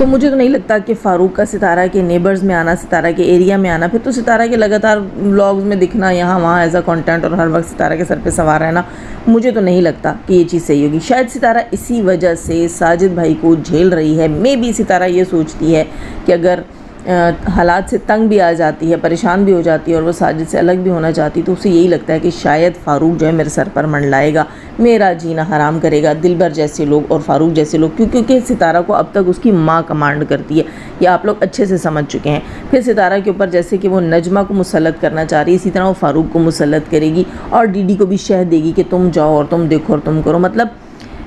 تو مجھے تو نہیں لگتا کہ فاروق کا ستارہ کے نیبرز میں آنا، ستارہ کے ایریا میں آنا، پھر تو ستارہ کے لگاتار ولاگز میں دکھنا یہاں وہاں ایز اے کنٹینٹ اور ہر وقت ستارہ کے سر پہ سوار رہنا، مجھے تو نہیں لگتا کہ یہ چیز صحیح ہوگی۔ شاید ستارہ اسی وجہ سے ساجد بھائی کو جھیل رہی ہے، مے بی ستارہ یہ سوچتی ہے کہ اگر حالات سے تنگ بھی آ جاتی ہے، پریشان بھی ہو جاتی ہے اور وہ ساجد سے الگ بھی ہونا چاہتی، تو اسے یہی لگتا ہے کہ شاید فاروق جو ہے میرے سر پر منڈلائے گا، میرا جینا حرام کرے گا، دلبر جیسے لوگ اور فاروق جیسے لوگ، کیونکہ ستارہ کو اب تک اس کی ماں کمانڈ کرتی ہے، یہ آپ لوگ اچھے سے سمجھ چکے ہیں۔ پھر ستارہ کے اوپر جیسے کہ وہ نجمہ کو مسلط کرنا چاہ رہی ہے، اسی طرح وہ فاروق کو مسلط کرے گی اور ڈی ڈی کو بھی شہ دے گی کہ تم جاؤ اور تم دیکھو اور تم کرو۔ مطلب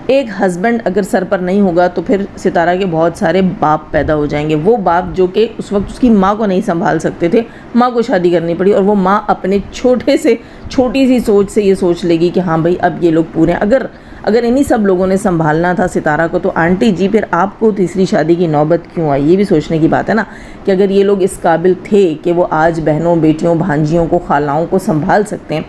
ایک ہسبینڈ اگر سر پر نہیں ہوگا تو پھر ستارہ کے بہت سارے باپ پیدا ہو جائیں گے، وہ باپ جو کہ اس وقت اس کی ماں کو نہیں سنبھال سکتے تھے، ماں کو شادی کرنی پڑی اور وہ ماں اپنے چھوٹی سی سوچ سے یہ سوچ لے گی کہ ہاں بھائی اب یہ لوگ پورے ہیں۔ اگر انہی سب لوگوں نے سنبھالنا تھا ستارہ کو تو آنٹی جی پھر آپ کو تیسری شادی کی نوبت کیوں آئی؟ یہ بھی سوچنے کی بات ہے نا، کہ اگر یہ لوگ اس قابل تھے کہ وہ آج بہنوں بیٹیوں بھانجیوں کو خالاؤں کو سنبھال سکتے ہیں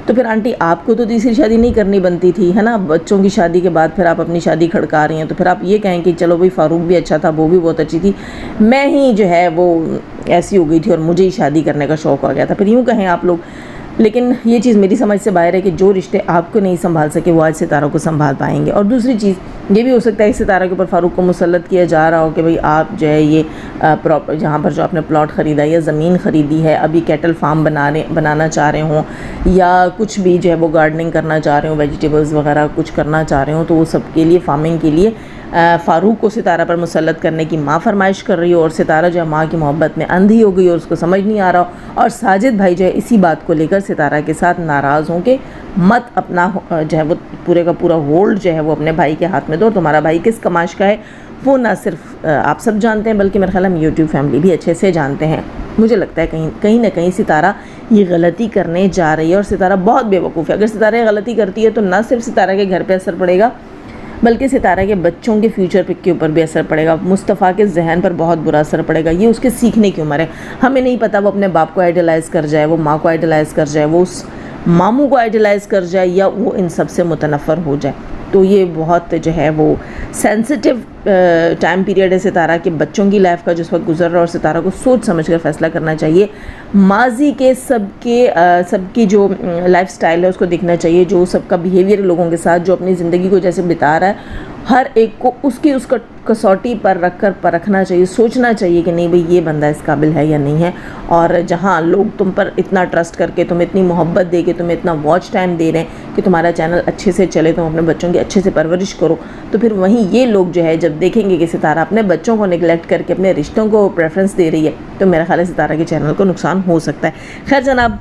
تو پھر آنٹی آپ کو تو تیسری شادی نہیں کرنی بنتی تھی، ہے نا؟ بچوں کی شادی کے بعد پھر آپ اپنی شادی کھڑکا رہی ہیں تو پھر آپ یہ کہیں کہ چلو بھائی فاروق بھی اچھا تھا، وہ بھی بہت اچھی تھی، میں ہی جو ہے وہ ایسی ہو گئی تھی اور مجھے ہی شادی کرنے کا شوق آ گیا تھا، پھر یوں کہیں آپ لوگ۔ لیکن یہ چیز میری سمجھ سے باہر ہے کہ جو رشتے آپ کو نہیں سنبھال سکے وہ آج ستارہ کو سنبھال پائیں گے۔ اور دوسری چیز یہ بھی ہو سکتا ہے کہ ستارہ کے اوپر فاروق کو مسلط کیا جا رہا ہو کہ بھئی آپ جو ہے یہ جہاں پر جو آپ نے پلاٹ خریدا یا زمین خریدی ہے، ابھی کیٹل فارم بنانا چاہ رہے ہوں یا کچھ بھی جو ہے وہ گارڈننگ کرنا چاہ رہے ہوں، ویجیٹیبلز وغیرہ کچھ کرنا چاہ رہے ہوں، تو وہ سب کے لیے فارمنگ کے لیے فاروق کو ستارہ پر مسلط کرنے کی ماں فرمائش کر رہی ہو اور ستارہ جو ہے ماں کی محبت میں اندھی ہو گئی اور اس کو سمجھ نہیں آ رہا ہو، اور ساجد بھائی جو ہے اسی بات کو لے کر ستارہ کے ساتھ ناراض ہوں کہ مت اپنا جو ہے وہ پورے کا پورا ہولڈ جو ہے وہ اپنے بھائی کے ہاتھ میں دو۔ تمہارا بھائی کس کماش کا ہے وہ نہ صرف آپ سب جانتے ہیں بلکہ میرے خیال میں یوٹیوب فیملی بھی اچھے سے جانتے ہیں۔ مجھے لگتا ہے کہیں نہ کہیں ستارہ یہ غلطی کرنے جا رہی ہے اور ستارہ بہت بے وقوف ہے۔ اگر ستارہ یہ غلطی کرتی ہے تو نہ صرف ستارہ کے گھر پہ اثر پڑے گا بلکہ ستارہ کے بچوں کے فیوچر پک کے اوپر بھی اثر پڑے گا، مصطفیٰ کے ذہن پر بہت برا اثر پڑے گا۔ یہ اس کے سیکھنے کی عمر ہے، ہمیں نہیں پتہ وہ اپنے باپ کو آئیڈیلائز کر جائے، وہ ماں کو آئیڈیلائز کر جائے، وہ اس ماموں کو آئیڈیلائز کر جائے یا وہ ان سب سے متنفر ہو جائے۔ تو یہ بہت جو ہے وہ سینسٹیو ٹائم پیریڈ ہے ستارہ کے بچوں کی لائف کا جو اس وقت گزر رہا ہے، اور ستارہ کو سوچ سمجھ کر فیصلہ کرنا چاہیے۔ ماضی کے سب کی جو لائف سٹائل ہے اس کو دیکھنا چاہیے، جو سب کا بیہیویئر لوگوں کے ساتھ جو اپنی زندگی کو جیسے بتا رہا ہے، ہر ایک کو اس کا کسوٹی پر رکھ کر پرکھنا چاہیے، سوچنا چاہیے کہ نہیں بھئی یہ بندہ اس قابل ہے یا نہیں ہے۔ اور جہاں لوگ تم پر اتنا ٹرسٹ کر کے تمہیں اتنی محبت دے کے تمہیں اتنا واچ ٹائم دے رہے ہیں کہ تمہارا چینل اچھے سے چلے، تم اپنے بچوں کی اچھے سے پرورش کرو، تو پھر وہیں یہ لوگ جو ہے جب دیکھیں گے کہ ستارہ اپنے بچوں کو نگلیکٹ کر کے اپنے رشتوں کو پریفرنس دے رہی ہے تو میرا خیال ہے ستارہ کے چینل کو نقصان ہو سکتا ہے۔ خیر جناب،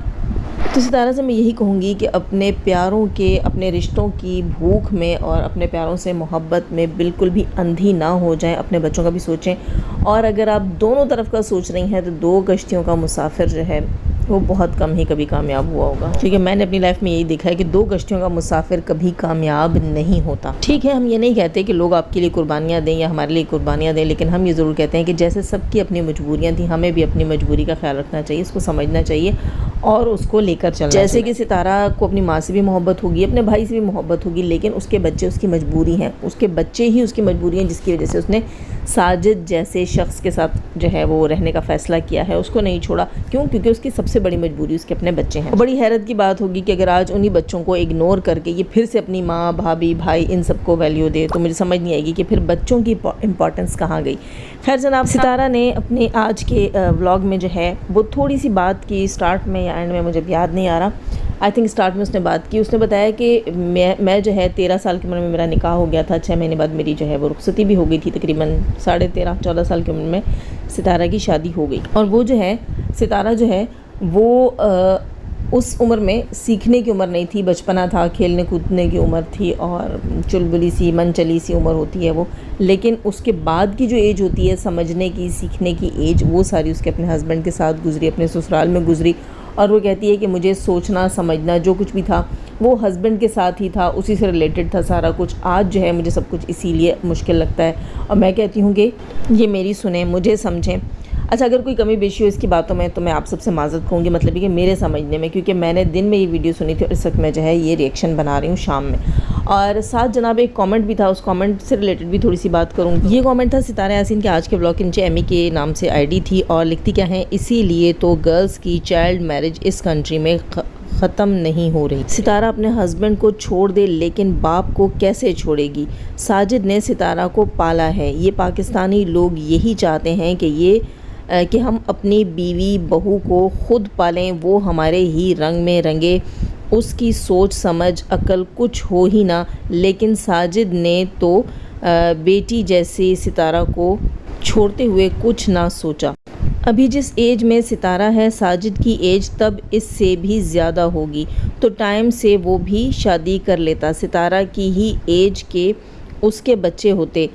تو ستارہ سے میں یہی کہوں گی کہ اپنے پیاروں کے، اپنے رشتوں کی بھوک میں اور اپنے پیاروں سے محبت میں بالکل بھی اندھی نہ ہو جائیں، اپنے بچوں کا بھی سوچیں، اور اگر آپ دونوں طرف کا سوچ رہی ہیں تو دو کشتیوں کا مسافر جو ہے وہ بہت کم ہی کبھی کامیاب ہوا ہوگا، کیونکہ میں نے اپنی لائف میں یہی دیکھا ہے کہ دو کشتیوں کا مسافر کبھی کامیاب نہیں ہوتا۔ ٹھیک ہے، ہم یہ نہیں کہتے کہ لوگ آپ کے لیے قربانیاں دیں یا ہمارے لیے قربانیاں دیں، لیکن ہم یہ ضرور کہتے ہیں کہ جیسے سب کی اپنی مجبوریاں تھیں، ہمیں بھی اپنی مجبوری کا خیال رکھنا چاہیے، اس کو سمجھنا چاہیے اور اس کو لے کر چلنا۔ جیسے کہ ستارہ کو اپنی ماں سے بھی محبت ہوگی، اپنے بھائی سے بھی محبت ہوگی، لیکن اس کے بچے اس کی مجبوری ہیں، اس کے بچے ہی اس کی مجبوری ہیں، جس کی وجہ سے اس نے ساجد جیسے شخص کے ساتھ جو ہے وہ رہنے کا فیصلہ کیا ہے، اس کو نہیں چھوڑا۔ کیوں؟ کیونکہ اس کی سب سے بڑی مجبوری اس کے اپنے بچے ہیں۔ بڑی حیرت کی بات ہوگی کہ اگر آج انہی بچوں کو اگنور کر کے یہ پھر سے اپنی ماں، بھابھی، بھائی ان سب کو ویلیو دے تو مجھے سمجھ نہیں آئے گی کہ پھر بچوں کی امپورٹنس کہاں گئی۔ خیر جناب، ستارہ نے اپنے آج کے ولاگ میں جو ہے وہ تھوڑی سی بات کی، اسٹارٹ میں یا اینڈ میں مجھے یاد نہیں آ رہا، آئی تھنک اسٹارٹ میں اس نے بات کی، اس نے بتایا کہ میں جو ہے 13 سال کی عمر میں میرا نکاح ہو گیا تھا، 6 مہینے بعد میری جو ہے وہ رخصتی بھی ہو گئی تھی، تقریباً 13.5-14 سال کی عمر میں ستارہ کی شادی ہو گئی۔ اور وہ جو ہے ستارہ جو ہے وہ اس عمر میں سیکھنے کی عمر نہیں تھی، بچپنا تھا، کھیلنے کودنے کی عمر تھی اور چلبلی سی من چلی سی عمر ہوتی ہے وہ، لیکن اس کے بعد کی جو ایج ہوتی ہے سمجھنے کی، سیکھنے کی ایج، وہ ساری اس کے اپنے ہسبینڈ کے ساتھ گزری، اپنے سسرال میں گزری، اور وہ کہتی ہے کہ مجھے سوچنا سمجھنا جو کچھ بھی تھا وہ ہسبینڈ کے ساتھ ہی تھا، اسی سے ریلیٹڈ تھا سارا کچھ۔ آج جو ہے مجھے سب کچھ اسی لیے مشکل لگتا ہے، اور میں کہتی ہوں کہ یہ میری سنیں، مجھے سمجھیں۔ اچھا، اگر کوئی کمی بیشی ہو اس کی باتوں میں تو میں آپ سب سے معذرت کہوں گی، مطلب یہ کہ میرے سمجھنے میں، کیونکہ میں نے دن میں یہ ویڈیو سنی تھی اور اس وقت میں جو ہے یہ ریئیکشن بنا رہی ہوں شام میں، اور ساتھ جناب ایک کامنٹ بھی تھا، اس کامنٹ سے ریلیٹڈ بھی تھوڑی سی بات کروں گی۔ یہ کامنٹ تھا ستارہ یاسین کے آج کے بلاگ کے نیچے، ایمی کے نام سے آئی ڈی تھی، اور لکھتی کیا ہیں، اسی لیے تو گرلز کی چائلڈ میرج اس کنٹری میں ختم نہیں ہو رہی۔ ستارہ اپنے ہسبینڈ کو چھوڑ دے لیکن باپ کو کیسے چھوڑے گی؟ ساجد نے ستارہ کو پالا ہے، یہ پاکستانی لوگ یہی چاہتے ہیں کہ ہم اپنی بیوی بہو کو خود پالیں، وہ ہمارے ہی رنگ میں رنگے، اس کی سوچ سمجھ عقل کچھ ہو ہی نہ، لیکن ساجد نے تو بیٹی جیسی ستارہ کو چھوڑتے ہوئے کچھ نہ سوچا۔ ابھی جس ایج میں ستارہ ہے، ساجد کی ایج تب اس سے بھی زیادہ ہوگی، تو ٹائم سے وہ بھی شادی کر لیتا، ستارہ کی ہی ایج کے اس کے بچے ہوتے،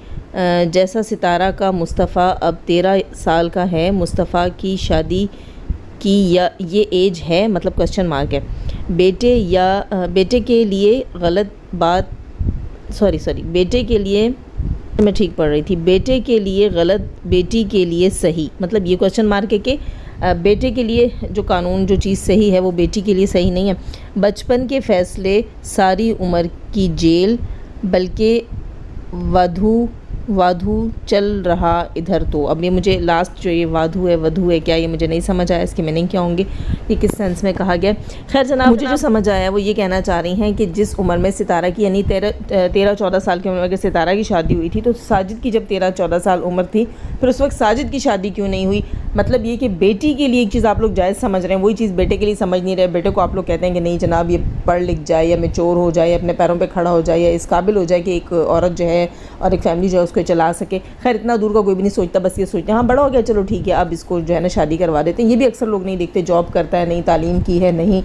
جیسا ستارہ کا مصطفیٰ اب 13 سال کا ہے۔ مصطفیٰ کی شادی کی یہ ایج ہے، مطلب کوسچن مارک ہے، بیٹے کے لیے غلط بات، بیٹے کے لیے میں ٹھیک پڑھ رہی تھی، بیٹے کے لیے غلط بیٹی کے لیے صحیح، مطلب یہ کوسچن مارک ہے کہ بیٹے کے لیے جو قانون جو چیز صحیح ہے وہ بیٹی کے لیے صحیح نہیں ہے۔ بچپن کے فیصلے، ساری عمر کی جیل، بلکہ وادھو چل رہا ادھر تو۔ اب یہ مجھے لاسٹ جو یہ ودھو ہے کیا، یہ مجھے نہیں سمجھ آیا، اس کی میننگ کیا ہوں گے، یہ کس سینس میں کہا گیا۔ خیر جناب، مجھے جو سمجھ آیا وہ یہ کہنا چاہ رہی ہیں کہ جس عمر میں ستارہ کی یعنی 13-14 سال کی عمر میں اگر ستارہ کی شادی ہوئی تھی تو ساجد کی جب 13-14 سال عمر تھی، پھر اس وقت ساجد کی شادی کیوں نہیں ہوئی؟ مطلب یہ کہ بیٹی کے لیے ایک چیز آپ لوگ جائز سمجھ رہے ہیں، وہی چیز بیٹے کے لیے سمجھ نہیں رہے۔ بیٹے کو آپ لوگ کہتے ہیں کہ نہیں جناب یہ پڑھ لکھ جائے یا میچور ہو جائے یا اپنے پیروں پہ کھڑا ہو جائے یا اس قابل ہو جائے کہ ایک عورت جو ہے اور ایک فیملی جو ہے اس کو چلا سکے۔ خیر اتنا دور کا کوئی بھی نہیں سوچتا، بس یہ سوچتے ہیں ہاں بڑا ہو گیا چلو ٹھیک ہے اب اس کو جو ہے نا شادی کروا دیتے ہیں۔ یہ بھی اکثر لوگ نہیں دیکھتے، جاب کرتا ہے نہیں، تعلیم کی ہے نہیں،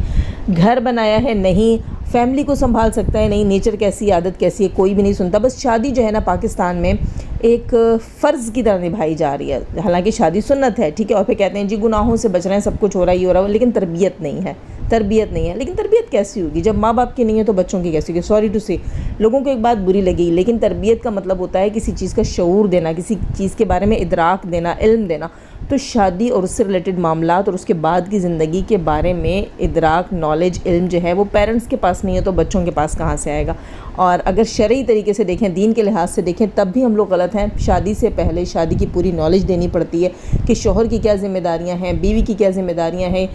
گھر بنایا ہے نہیں، فیملی کو سنبھال سکتا ہے نہیں، نیچر کیسی عادت کیسی ہے کوئی بھی نہیں سنتا۔ بس شادی جو ہے نا پاکستان میں ایک فرض کی طرح نبھائی جا رہی ہے، حالانکہ شادی سنت ہے ٹھیک ہے، اور پھر کہتے ہیں جی گناہوں سے بچ رہے ہیں، سب کچھ ہو رہا ہے، لیکن تربیت نہیں ہے۔ لیکن تربیت کیسی ہوگی جب ماں باپ کی نہیں ہے تو بچوں کی کیسی ہوگی؟ سوری ٹو سے لوگوں کو ایک بات بری لگی، لیکن تربیت کا مطلب ہوتا ہے کسی چیز کا شعور دینا، کسی چیز کے بارے میں ادراک دینا، علم دینا۔ تو شادی اور اس سے ریلیٹڈ معاملات اور اس کے بعد کی زندگی کے بارے میں ادراک، نالج، علم جو ہے وہ پیرنٹس کے پاس نہیں ہے تو بچوں کے پاس کہاں سے آئے گا؟ اور اگر شرعی طریقے سے دیکھیں، دین کے لحاظ سے دیکھیں، تب بھی ہم لوگ غلط ہیں۔ شادی سے پہلے شادی کی پوری نالج دینی پڑتی ہے کہ شوہر کی کیا ذمہ داریاں ہیں، بیوی کی کیا ذمہ داریاں ہیں،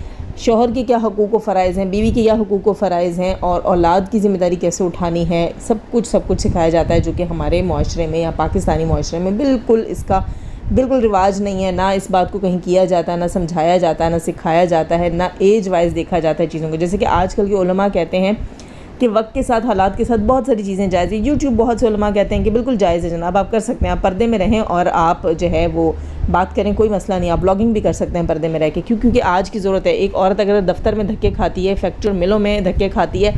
شوہر کی کیا حقوق و فرائض ہیں، بیوی کی کیا حقوق و فرائض ہیں، اور اولاد کی ذمہ داری کیسے اٹھانی ہے، سب کچھ سکھایا جاتا ہے، جو کہ ہمارے معاشرے میں یا پاکستانی معاشرے میں بالکل اس کا بالکل رواج نہیں ہے۔ نہ اس بات کو کہیں کیا جاتا ہے، نہ سمجھایا جاتا ہے، نہ سکھایا جاتا ہے، نہ ایج وائز دیکھا جاتا ہے چیزوں کو۔ جیسے کہ آج کل کے علماء کہتے ہیں کہ وقت کے ساتھ، حالات کے ساتھ بہت ساری چیزیں جائز ہیں۔ یوٹیوب بہت سے علماء کہتے ہیں کہ بالکل جائز ہے جناب، آپ کر سکتے ہیں، آپ پردے میں رہیں اور آپ جو ہے وہ بات کریں، کوئی مسئلہ نہیں، آپ بلاگنگ بھی کر سکتے ہیں پردے میں رہ کے، کیونکہ آج کی ضرورت ہے۔ ایک عورت اگر دفتر میں دھکے کھاتی ہے، فیکٹری اور ملوں میں دھکے کھاتی ہے،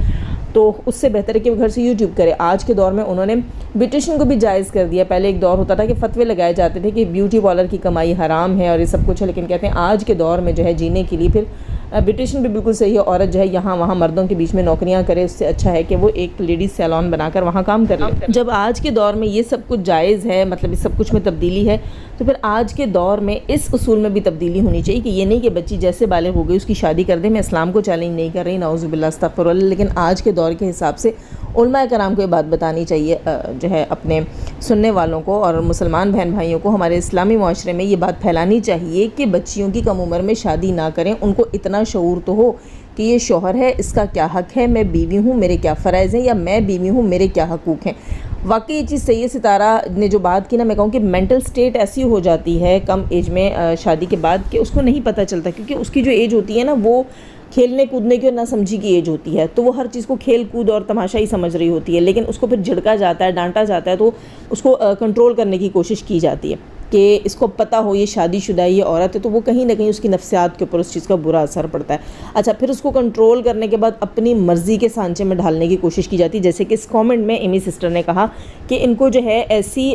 تو اس سے بہتر ہے کہ وہ گھر سے یوٹیوب کرے۔ آج کے دور میں انہوں نے بیوٹیشین کو بھی جائز کر دیا۔ پہلے ایک دور ہوتا تھا کہ فتوے لگائے جاتے تھے کہ بیوٹی پارلر کی کمائی حرام ہے اور یہ سب کچھ ہے، لیکن کہتے ہیں آج کے دور میں جو ہے جینے کے لیے پھر بیوٹیشین بھی بالکل صحیح ہے، عورت جو ہے یہاں وہاں مردوں کے بیچ میں نوکریاں کرے، اس سے اچھا ہے کہ وہ ایک لیڈیز سیلون بنا کر وہاں کام کر لے۔ جب آج کے دور میں یہ سب کچھ جائز ہے، مطلب اس سب کچھ میں تبدیلی ہے، تو پھر آج کے دور میں اس اصول میں بھی تبدیلی ہونی چاہیے کہ یہ نہیں کہ بچی جیسے بالغ ہو گئی اس کی شادی کر دیں۔ میں اسلام کو چیلنج نہیں کر رہی، نعوذ باللہ استغفر اللہ، لیکن آج کے دور کے حساب سے علماء کرام کو یہ بات بتانی چاہیے جو ہے اپنے سننے والوں کو اور مسلمان بہن بھائیوں کو، ہمارے اسلامی معاشرے میں یہ بات پھیلانی چاہیے کہ بچیوں کی کم عمر میں شادی نہ کریں۔ ان کو اتنا شعور تو ہو کہ یہ شوہر ہے، اس کا کیا حق ہے، میں بیوی ہوں میرے کیا فرائض ہیں، یا میں بیوی ہوں میرے کیا حقوق ہیں۔ واقعی یہ چیز صحیح ہے، ستارہ نے جو بات کی نا، میں کہوں کہ مینٹل سٹیٹ ایسی ہو جاتی ہے کم ایج میں شادی کے بعد کہ اس کو نہیں پتہ چلتا، کیونکہ اس کی جو ایج ہوتی ہے نا وہ کھیلنے کودنے کی اور نہ سمجھی کی ایج ہوتی ہے، تو وہ ہر چیز کو کھیل کود اور تماشا ہی سمجھ رہی ہوتی ہے، لیکن اس کو پھر جھڑکا جاتا ہے، ڈانٹا جاتا ہے، تو اس کو کنٹرول کرنے کی کوشش کی جاتی ہے کہ اس کو پتہ ہو یہ شادی شدہ ہے، یہ عورت ہے، تو وہ کہیں نہ کہیں اس کی نفسیات کے اوپر اس چیز کا برا اثر پڑتا ہے۔ اچھا، پھر اس کو کنٹرول کرنے کے بعد اپنی مرضی کے سانچے میں ڈھالنے کی کوشش کی جاتی ہے، جیسے کہ اس کامنٹ میں ایمی سسٹر نے کہا کہ ان کو جو ہے ایسی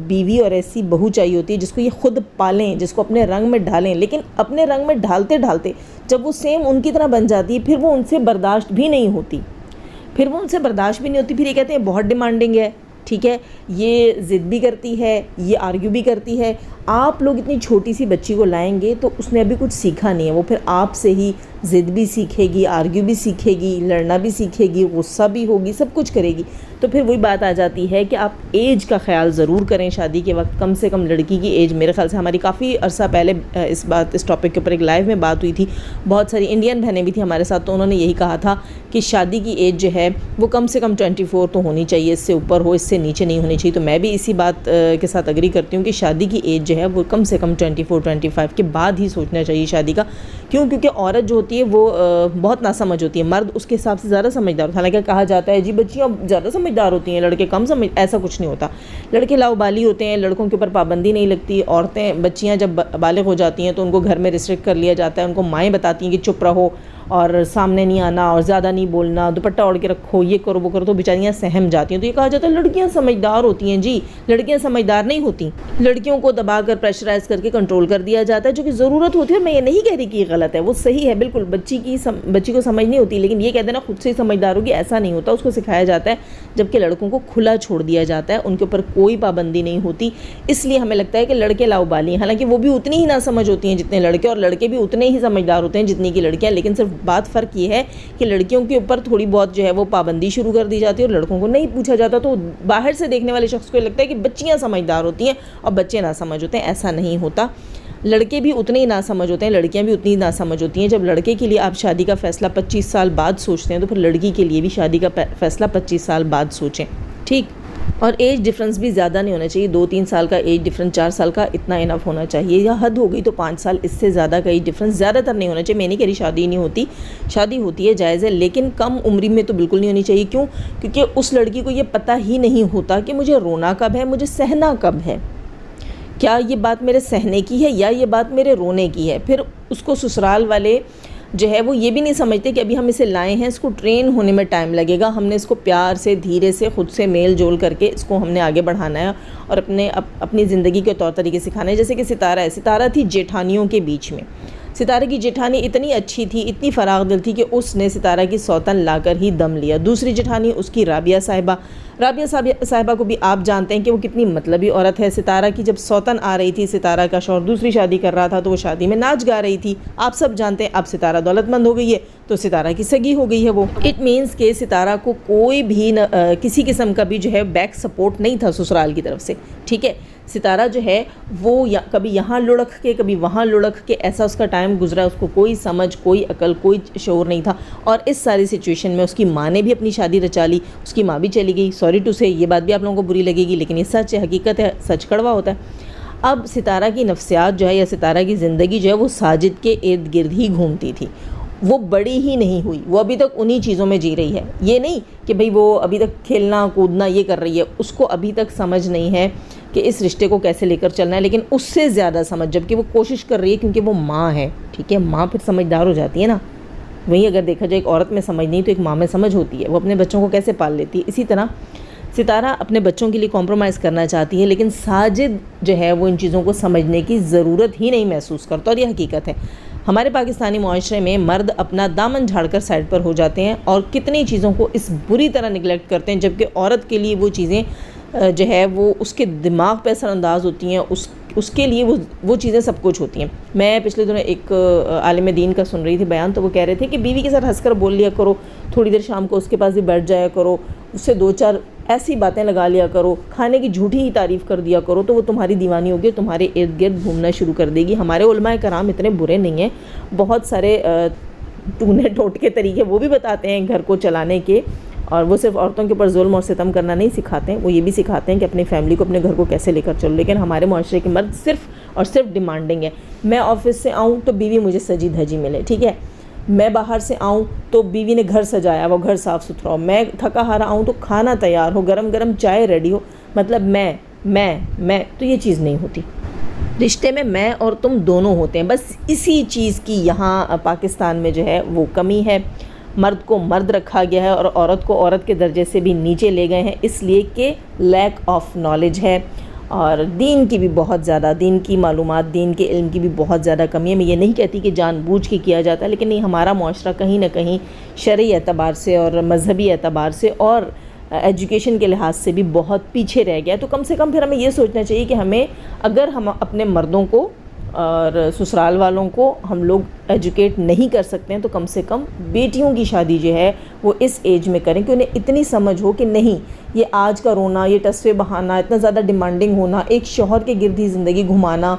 بیوی اور ایسی بہو چاہیے ہوتی ہے جس کو یہ خود پالیں، جس کو اپنے رنگ میں ڈھالیں، لیکن اپنے رنگ میں ڈھالتے ڈھالتے جب وہ سیم ان کی طرح بن جاتی ہے پھر وہ ان سے برداشت بھی نہیں ہوتی، پھر یہ کہتے ہیں بہت ڈیمانڈنگ ہے، ٹھیک ہے، یہ ضد بھی کرتی ہے، یہ آرگیو بھی کرتی ہے، آپ لوگ اتنی چھوٹی سی بچی کو لائیں گے تو اس نے ابھی کچھ سیکھا نہیں ہے، وہ پھر آپ سے ہی ضد بھی سیکھے گی، آرگیو بھی سیکھے گی، لڑنا بھی سیکھے گی، غصہ بھی ہوگی، سب کچھ کرے گی۔ تو پھر وہی بات آ جاتی ہے کہ آپ ایج کا خیال ضرور کریں شادی کے وقت، کم سے کم لڑکی کی ایج، میرے خیال سے ہماری کافی عرصہ پہلے اس ٹاپک کے اوپر ایک لائیو میں بات ہوئی تھی، بہت ساری انڈین بہنیں بھی تھیں ہمارے ساتھ، تو انہوں نے یہی کہا تھا کہ شادی کی ایج جو ہے وہ کم سے کم 24 تو ہونی چاہیے، اس سے اوپر ہو، اس سے نیچے نہیں ہونی چاہیے۔ تو میں بھی اسی بات کے ساتھ اگری کرتی ہوں کہ شادی کی ایج جو ہے وہ کم سے کم 24-25 کے بعد ہی سوچنا چاہیے شادی کا، کیونکہ عورت جو ہوتی ہے وہ بہت ناسمجھ ہوتی ہے، مرد اس کے حساب سے زیادہ سمجھدار ہوتا ہے۔ حالانکہ کہا جاتا ہے جی بچیاں زیادہ سمجھدار ہوتی ہیں، لڑکے کم ایسا کچھ نہیں ہوتا، لڑکے لاؤبالی ہوتے ہیں، لڑکوں کے اوپر پابندی نہیں لگتی، بچیاں جب بالغ ہو جاتی ہیں تو ان کو گھر میں ریسٹرکٹ کر لیا جاتا ہے، ان کو مائیں بتاتی ہیں کہ چپ رہو اور سامنے نہیں آنا اور زیادہ نہیں بولنا، دوپٹہ اوڑھ کے رکھو، یہ کرو وہ کرو، تو بیچاریاں سہم جاتی ہیں۔ تو یہ کہا جاتا ہے لڑکیاں سمجھدار ہوتی ہیں، جی لڑکیاں سمجھدار نہیں ہوتی، لڑکیوں کو دبا کر پریشرائز کر کے کنٹرول کر دیا جاتا ہے، جو کہ ضرورت ہوتی ہے۔ اور میں یہ نہیں کہہ رہی کہ یہ غلط ہے، وہ صحیح ہے بالکل، بچی کو سمجھ نہیں ہوتی، لیکن یہ کہتے ہیں نا خود سے ہی سمجھدار ہوگی، ایسا نہیں ہوتا، اس کو سکھایا جاتا ہے، جبکہ لڑکوں کو کھلا چھوڑ دیا جاتا ہے، ان کے اوپر کوئی پابندی نہیں ہوتی۔ اس لیے ہمیں لگتا ہے کہ لڑکے لاؤبالی ہیں، حالانکہ وہ بھی اتنی ہی ناسمجھ ہوتی ہیں جتنے لڑکے، اور لڑکے بھی اتنے ہی سمجھدار ہوتے ہیں جتنی کی لڑکیاں، لیکن صرف بات فرق یہ ہے کہ لڑکیوں کے اوپر تھوڑی بہت جو ہے وہ پابندی شروع کر دی جاتی ہے اور لڑکوں کو نہیں پوچھا جاتا، تو باہر سے دیکھنے والے شخص کو لگتا ہے کہ بچیاں سمجھدار ہوتی ہیں اور بچے ناسمجھ ہوتے ہیں۔ ایسا نہیں ہوتا، لڑکے بھی اتنے ہی ناسمجھ ہوتے ہیں، لڑکیاں بھی اتنی ہی ناسمجھ ہوتی ہیں۔ جب لڑکے کے لیے آپ شادی کا فیصلہ 25 سال بعد سوچتے ہیں تو پھر لڑکی کے لیے بھی شادی کا فیصلہ 25 سال بعد سوچیں، ٹھیک؟ اور ایج ڈیفرنس بھی زیادہ نہیں ہونا چاہیے، 2-3 سال کا ایج ڈیفرنس، 4 سال کا اتنا انف ہونا چاہیے، یا حد ہو گئی تو 5 سال، اس سے زیادہ کا ایج ڈیفرنس زیادہ تر نہیں ہونا چاہیے۔ میں نہیں کہہ رہی شادی نہیں ہوتی، شادی ہوتی ہے، جائز ہے، لیکن کم عمری میں تو بالکل نہیں ہونی چاہیے۔ کیوں؟ کیونکہ اس لڑکی کو یہ پتہ ہی نہیں ہوتا کہ مجھے رونا کب ہے، مجھے سہنا کب ہے، کیا یہ بات میرے سہنے کی ہے یا یہ بات میرے رونے کی ہے۔ پھر اس کو سسرال والے جو ہے وہ یہ بھی نہیں سمجھتے کہ ابھی ہم اسے لائے ہیں، اس کو ٹرین ہونے میں ٹائم لگے گا، ہم نے اس کو پیار سے، دھیرے سے، خود سے میل جول کر کے اس کو ہم نے آگے بڑھانا ہے اور اپنی زندگی کے طور طریقے سکھانا ہے۔ جیسے کہ ستارہ تھی جیٹھانیوں کے بیچ میں، ستارہ کی جیٹھانی اتنی اچھی تھی، اتنی فراغ دل تھی کہ اس نے ستارہ کی سوتن لا کر ہی دم لیا۔ دوسری جیٹھانی اس کی رابعہ صاحبہ کو بھی آپ جانتے ہیں کہ وہ کتنی مطلبی عورت ہے۔ ستارہ کی جب سوتن آ رہی تھی، ستارہ کا شوہر دوسری شادی کر رہا تھا تو وہ شادی میں ناچ گا رہی تھی، آپ سب جانتے ہیں۔ اب ستارہ دولت مند ہو گئی ہے تو ستارہ کی سگی ہو گئی ہے وہ، اٹ مینس کہ ستارہ کو کوئی بھی کسی قسم کا بھی جو ہے بیک سپورٹ نہیں تھا سسرال کی طرف سے، ٹھیک ہے۔ ستارہ جو ہے وہ کبھی یہاں لڑک کے کبھی وہاں لڑک کے، ایسا اس کا ٹائم گزرا، اس کو کوئی سمجھ، کوئی عقل، کوئی شعور نہیں تھا۔ اور اس ساری سچویشن میں اس کی ماں نے بھی اپنی شادی رچا لی، اس کی ماں بھی چلی گئی، سوری ٹو سے، یہ بات بھی آپ لوگوں کو بری لگے گی لیکن یہ سچ ہے، حقیقت ہے، سچ کڑوا ہوتا ہے۔ اب ستارہ کی نفسیات جو ہے یا ستارہ کی زندگی جو ہے وہ ساجد کے ارد گرد ہی گھومتی تھی، وہ بڑی ہی نہیں ہوئی، وہ ابھی تک انہی چیزوں میں جی رہی ہے۔ یہ نہیں کہ بھئی وہ ابھی تک کھیلنا کودنا یہ کر رہی ہے، اس کو ابھی تک سمجھ نہیں ہے کہ اس رشتے کو کیسے لے کر چلنا ہے، لیکن اس سے زیادہ سمجھ، جبکہ وہ کوشش کر رہی ہے کیونکہ وہ ماں ہے، ٹھیک ہے۔ ماں پھر سمجھدار ہو جاتی ہے نا، وہیں اگر دیکھا جائے ایک عورت میں سمجھ نہیں تو ایک ماں میں سمجھ ہوتی ہے، وہ اپنے بچوں کو کیسے پال لیتی ہے۔ اسی طرح ستارہ اپنے بچوں کے لیے کمپرومائز کرنا چاہتی ہے، لیکن ساجد جو ہے وہ ان چیزوں کو سمجھنے کی ضرورت ہی نہیں محسوس کرتا، اور یہ حقیقت ہے۔ ہمارے پاکستانی معاشرے میں مرد اپنا دامن جھاڑ کر سائڈ پر ہو جاتے ہیں اور کتنی چیزوں کو اس بری طرح نگلیکٹ کرتے ہیں، جبکہ عورت کے لیے وہ چیزیں جو ہے وہ اس کے دماغ پہ اثر انداز ہوتی ہیں، اس کے لیے وہ چیزیں سب کچھ ہوتی ہیں۔ میں پچھلے دنوں ایک عالم دین کا سن رہی تھی بیان، تو وہ کہہ رہے تھے کہ بیوی کے ساتھ ہنس کر بول لیا کرو، تھوڑی دیر شام کو اس کے پاس بھی بیٹھ جایا کرو، اس سے 2-4 ایسی باتیں لگا لیا کرو، کھانے کی جھوٹی ہی تعریف کر دیا کرو، تو وہ تمہاری دیوانی ہوگی، تمہارے ارد گرد گھومنا شروع کر دے گی۔ ہمارے علماء کرام اتنے برے نہیں ہیں، بہت سارے ٹونے ٹوٹکے طریقے وہ بھی بتاتے ہیں گھر کو چلانے کے، اور وہ صرف عورتوں کے اوپر ظلم اور ستم کرنا نہیں سکھاتے ہیں، وہ یہ بھی سکھاتے ہیں کہ اپنی فیملی کو، اپنے گھر کو کیسے لے کر چلو۔ لیکن ہمارے معاشرے کے مرد صرف اور صرف ڈیمانڈنگ ہے، میں آفس سے آؤں تو بیوی مجھے سجی دھجی ملے، ٹھیک ہے، میں باہر سے آؤں تو بیوی نے گھر سجایا، وہ گھر صاف ستھرا ہو، میں تھکا ہارا آؤں تو کھانا تیار ہو، گرم گرم چائے ریڈی ہو، مطلب میں تو یہ چیز نہیں ہوتی۔ رشتے میں اور تم دونوں ہوتے ہیں، بس اسی چیز کی یہاں پاکستان میں جو ہے وہ کمی ہے۔ مرد کو مرد رکھا گیا ہے اور عورت کو عورت کے درجے سے بھی نیچے لے گئے ہیں، اس لیے کہ لیک آف نالج ہے، اور دین کی بھی بہت زیادہ، دین کی معلومات، دین کے علم کی بھی بہت زیادہ کمی ہے۔ میں یہ نہیں کہتی کہ جان بوجھ کے کیا جاتا ہے، لیکن نہیں، ہمارا معاشرہ کہیں نہ کہیں شرعی اعتبار سے اور مذہبی اعتبار سے اور ایجوکیشن کے لحاظ سے بھی بہت پیچھے رہ گیا ہے. تو کم سے کم پھر ہمیں یہ سوچنا چاہیے کہ ہمیں اگر ہم اپنے مردوں کو اور سسرال والوں کو ہم لوگ ایجوکیٹ نہیں کر سکتے ہیں تو کم سے کم بیٹیوں کی شادی جو ہے وہ اس ایج میں کریں کہ انہیں اتنی سمجھ ہو کہ نہیں یہ آج کا رونا، یہ ٹسوے بہانا، اتنا زیادہ ڈیمانڈنگ ہونا، ایک شوہر کے گرد ہی زندگی گھمانا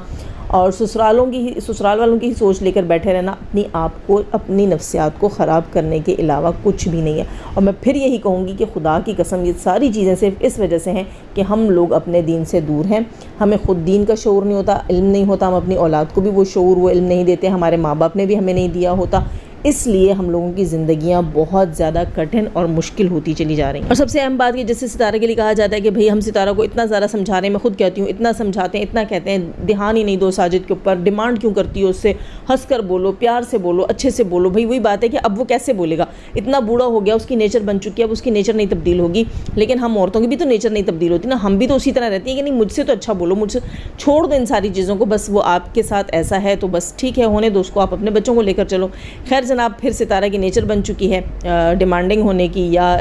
اور سسرال والوں کی ہی سوچ لے کر بیٹھے رہنا اپنی آپ کو، اپنی نفسیات کو خراب کرنے کے علاوہ کچھ بھی نہیں ہے. اور میں پھر یہی کہوں گی کہ خدا کی قسم یہ ساری چیزیں صرف اس وجہ سے ہیں کہ ہم لوگ اپنے دین سے دور ہیں. ہمیں خود دین کا شعور نہیں ہوتا، علم نہیں ہوتا، ہم اپنی اولاد کو بھی وہ شعور، وہ علم نہیں دیتے، ہمارے ماں باپ نے بھی ہمیں نہیں دیا ہوتا. اس لیے ہم لوگوں کی زندگیاں بہت زیادہ کٹھن اور مشکل ہوتی چلی جا رہی ہیں. اور سب سے اہم بات یہ جیسے ستارہ کے لیے کہا جاتا ہے کہ بھئی ہم ستارہ کو اتنا زیادہ سمجھا رہے ہیں، میں خود کہتی ہوں اتنا سمجھاتے ہیں، اتنا کہتے ہیں، دھیان ہی نہیں دو ساجد کے اوپر، ڈیمانڈ کیوں کرتی ہو اس سے، ہنس کر بولو، پیار سے بولو، اچھے سے بولو. بھئی وہی بات ہے کہ اب وہ کیسے بولے گا، اتنا بوڑھا ہو گیا، اس کی نیچر بن چکی ہے، اب اس کی نیچر نہیں تبدیل ہوگی. لیکن ہم عورتوں کی بھی تو نیچر نہیں تبدیل ہوتی نا، ہم بھی تو اسی طرح رہتی ہیں کہ نہیں مجھ سے تو اچھا بولو، مجھ سے چھوڑ دو ان ساری چیزوں کو، بس وہ آپ کے ساتھ ایسا ہے تو بس ٹھیک ہے ہونے دو اس کو، آپ اپنے بچوں کو لے کر چلو. خیر جناب، پھر ستارہ کی نیچر بن چکی ہے ڈیمانڈنگ ہونے کی، یا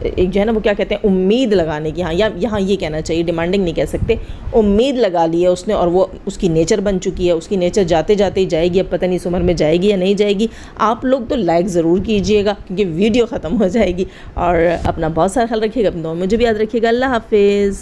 ایک جو ہے نا وہ کیا کہتے ہیں امید لگانے کی. ہاں یہاں یہ کہنا چاہیے، ڈیمانڈنگ نہیں کہہ سکتے، امید لگا لی ہے اس نے اور وہ اس کی نیچر بن چکی ہے. اس کی نیچر جاتے جاتے ہی جائے گی، اب پتہ نہیں اس عمر میں جائے گی یا نہیں جائے گی. آپ لوگ تو لائک ضرور کیجئے گا کیونکہ ویڈیو ختم ہو جائے گی. اور اپنا بہت سارا خیال رکھیے گا، اپنے دعاؤں میں مجھے بھی یاد رکھیے گا. اللہ حافظ.